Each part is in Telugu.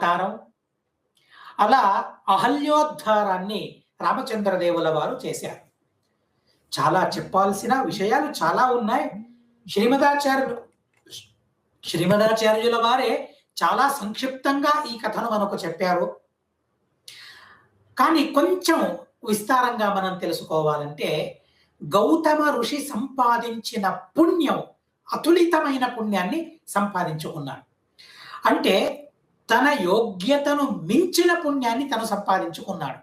విస్తారం. అలా అహల్యోద్ధారాన్ని రామచంద్రదేవుల వారు చేశారు. చాలా చెప్పాల్సిన విషయాలు చాలా ఉన్నాయి. శ్రీమదాచార్యుల వారే చాలా సంక్షిప్తంగా ఈ కథను మనకు చెప్పారు. కానీ కొంచెం విస్తారంగా మనం తెలుసుకోవాలంటే, గౌతమ ఋషి సంపాదించిన పుణ్యం, అతులితమైన పుణ్యాన్ని సంపాదించుకున్నాడు. అంటే తన యోగ్యతను మించిన పుణ్యాన్ని తను సంపాదించుకున్నాడు.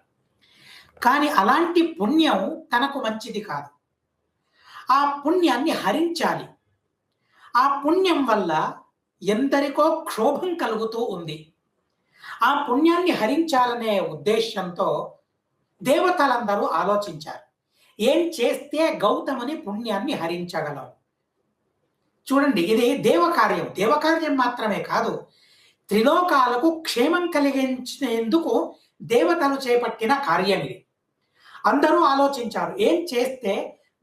కానీ అలాంటి పుణ్యం తనకు మంచిది కాదు. ఆ పుణ్యాన్ని హరించాలి. ఆ పుణ్యం వల్ల ఎందరికో క్షోభం కలుగుతూ ఉంది. ఆ పుణ్యాన్ని హరించాలనే ఉద్దేశంతో దేవతలందరూ ఆలోచించారు. ఏం చేస్తే గౌతముని పుణ్యాన్ని హరించగలం? చూడండి, ఇది దేవకార్యం. దేవకార్యం మాత్రమే కాదు, త్రిలోకాలకు క్షేమం కలిగించేందుకు దేవతలు చేపట్టిన కార్యం ఇది. అందరూ ఆలోచించారు, ఏం చేస్తే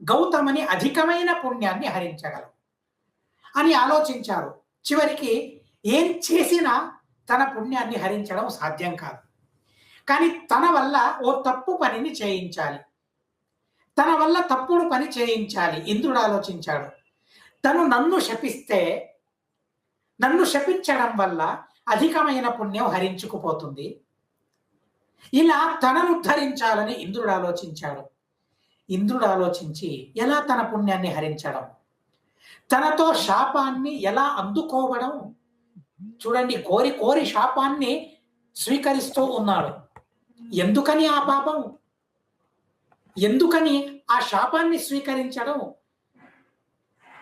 గౌతముని అధికమైన పుణ్యాన్ని హరించగలం అని ఆలోచించారు. చివరికి ఏం చేసినా తన పుణ్యాన్ని హరించడం సాధ్యం కాదు. కానీ తన వల్ల ఓ తప్పు పనిని చేయించాలి, తన వల్ల తప్పుడు పని చేయించాలి. ఇంద్రుడు ఆలోచించాడు, నన్ను శపిస్తే, నన్ను శపించడం వల్ల అధికమైన పుణ్యం హరించుకుపోతుంది. ఇలా తనను ఉద్ధరించాలని ఇంద్రుడు ఆలోచించాడు. ఇంద్రుడు ఆలోచించి ఎలా తన పుణ్యాన్ని హరించడం, తనతో శాపాన్ని ఎలా అందుకోవడం. చూడండి, కోరి కోరి శాపాన్ని స్వీకరిస్తూ ఉన్నాడు. ఎందుకని ఆ పాపం? ఎందుకని ఆ శాపాన్ని స్వీకరించడం?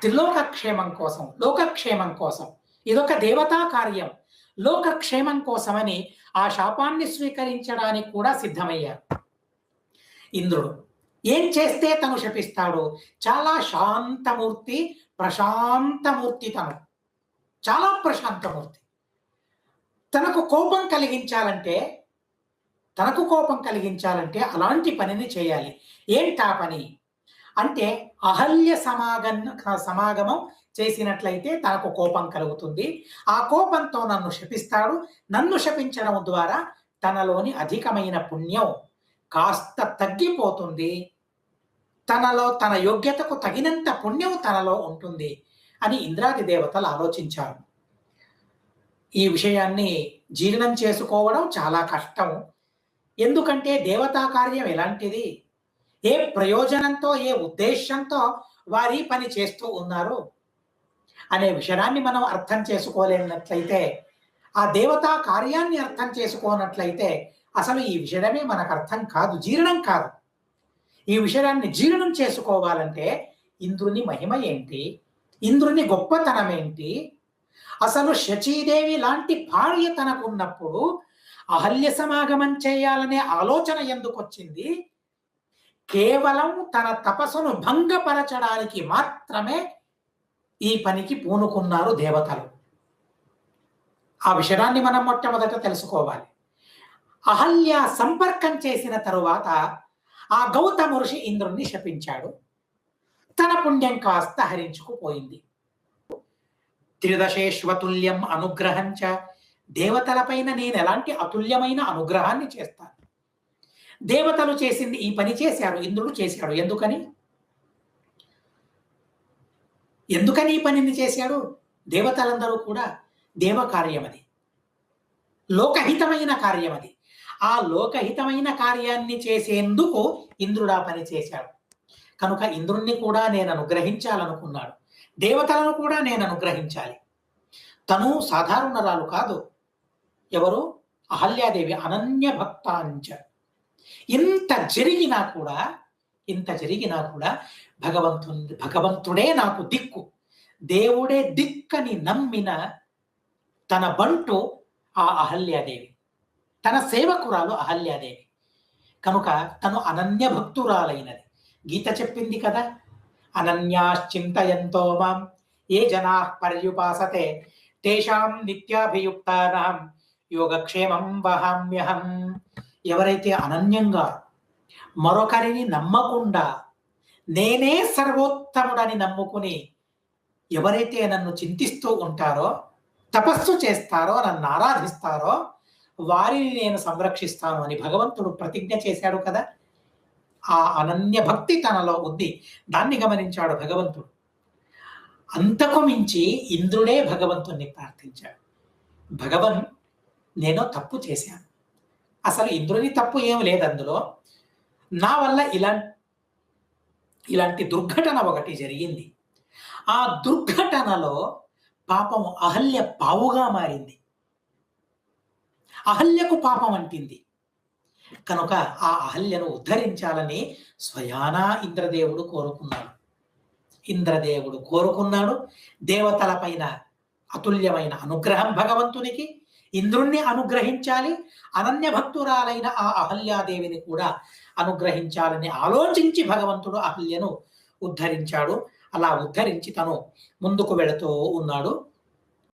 త్రిలోకక్షేమం కోసం, లోకక్షేమం కోసం. ఇదొక దేవతా కార్యం. లోకక్షేమం కోసమని ఆ శాపాన్ని స్వీకరించడానికి కూడా సిద్ధమయ్యారు. ఇంద్రుడు ఏం చేస్తే తను శపిస్తాడు? చాలా శాంతమూర్తి, ప్రశాంతమూర్తి. తను చాలా ప్రశాంతమూర్తి. తనకు కోపం కలిగించాలంటే అలాంటి పనిని చేయాలి. ఏంటా పని అంటే, అహల్య సమాగమం చేసినట్లయితే తనకు కోపం కలుగుతుంది. ఆ కోపంతో నన్ను శపిస్తాడు. నన్ను శపించడం ద్వారా తనలోని అధికమైన పుణ్యం కాస్త తగ్గిపోతుంది. తనలో తన యోగ్యతకు తగినంత పుణ్యం తనలో ఉంటుంది అని ఇంద్రాది దేవతలు ఆలోచించారు. ఈ విషయాన్ని జీర్ణం చేసుకోవడం చాలా కష్టం. ఎందుకంటే దేవతా కార్యం ఎలాంటిది, ఏ ప్రయోజనంతో, ఏ ఉద్దేశంతో వారి పని చేస్తూ ఉన్నారు అనే విషయాన్ని మనం అర్థం చేసుకోలేనట్లయితే, ఆ దేవతా కార్యాన్ని అర్థం చేసుకోనట్లయితే అసలు ఈ విషయమే మనకు అర్థం కాదు, జీర్ణం కాదు. ఈ విషయాన్ని జీర్ణం చేసుకోవాలంటే ఇంద్రుని మహిమ ఏంటి, ఇంద్రుని గొప్పతనం ఏంటి, అసలు శచీదేవి లాంటి భార్య తనకున్నప్పుడు అహల్య సమాగమం చేయాలనే ఆలోచన ఎందుకు వచ్చింది? కేవలం తన తపస్సును భంగపరచడానికి మాత్రమే ఈ పనికి పూనుకున్నారు దేవతలు. ఆ విషయాన్ని మనం మొట్టమొదట తెలుసుకోవాలి. అహల్య సంపర్కం చేసిన తరువాత ఆ గౌతమ ఋషి ఇంద్రుణ్ణి శపించాడు. తన పుణ్యం కాస్త హరించుకుపోయింది. త్రిదశేష్వతుల్యం అనుగ్రహంచ, దేవతలపైన నేను ఎలాంటి అతుల్యమైన అనుగ్రహాన్ని చేస్తాను. దేవతలు చేసింది ఈ పని చేశారు, ఇంద్రుడు చేశాడు. ఎందుకని ఈ పనిని చేశాడు? దేవతలందరూ కూడా దేవకార్యం అది, లోకహితమైన కార్యం అది. ఆ లోకహితమైన కార్యాన్ని చేసేందుకు ఇంద్రుడు ఆ పని చేశాడు. కనుక ఇంద్రుణ్ణి కూడా నేను అనుగ్రహించాలనుకున్నాడు, దేవతలను కూడా నేను అనుగ్రహించాలి. తను సాధారణరాలు కాదు. ఎవరు? అహల్యాదేవి. అనన్య భక్తాంచ. ఇంత జరిగినా కూడా భగవంతుడే నాకు దిక్కు, దేవుడే దిక్కని నమ్మిన తన బంటు ఆ అహల్యాదేవి, తన సేవకురాలు అహల్యాదేవి. కనుక తను అనన్య భక్తురాలైనది. గీత చెప్పింది కదా, అనన్యాశ్చింతయంతో మాం ఏ జనా పర్యుపాసతే తేషాం నిత్యాభియుక్తానాం యోగక్షేమం వహామ్యహం. ఎవరైతే అనన్యంగా మరొకరిని నమ్మకుండా నేనే సర్వోత్తముడని నమ్ముకుని ఎవరైతే నన్ను చింతిస్తూ ఉంటారో, తపస్సు చేస్తారో, నన్ను ఆరాధిస్తారో, వారిని నేను సంరక్షిస్తాను అని భగవంతుడు ప్రతిజ్ఞ చేశాడు కదా. ఆ అనన్య భక్తి తనలో ఉంది. దాన్ని గమనించాడు భగవంతుడు. అంతకు మించి ఇంద్రుడే భగవంతుణ్ణి ప్రార్థించాడు. భగవన్, నేను తప్పు చేశాను. అసలు ఇంద్రుని తప్పు ఏం లేదు అందులో. నా వల్ల ఇలాంటి దుర్ఘటన ఒకటి జరిగింది. ఆ దుర్ఘటనలో పాపం అహల్య పావుగా మారింది. అహల్యకు పాపం అంటింది. కనుక ఆ అహల్యను ఉద్ధరించాలని స్వయానా ఇంద్రదేవుడు కోరుకున్నాడు. దేవతల పైన అతుల్యమైన అనుగ్రహం భగవంతునికి. ఇంద్రుణ్ణి అనుగ్రహించాలి, అనన్య భక్తురాలైన ఆ అహల్యాదేవిని కూడా అనుగ్రహించాలని ఆలోచించి భగవంతుడు అహల్యను ఉద్ధరించాడు. అలా ఉద్ధరించి తను ముందుకు వెళుతూ ఉన్నాడు.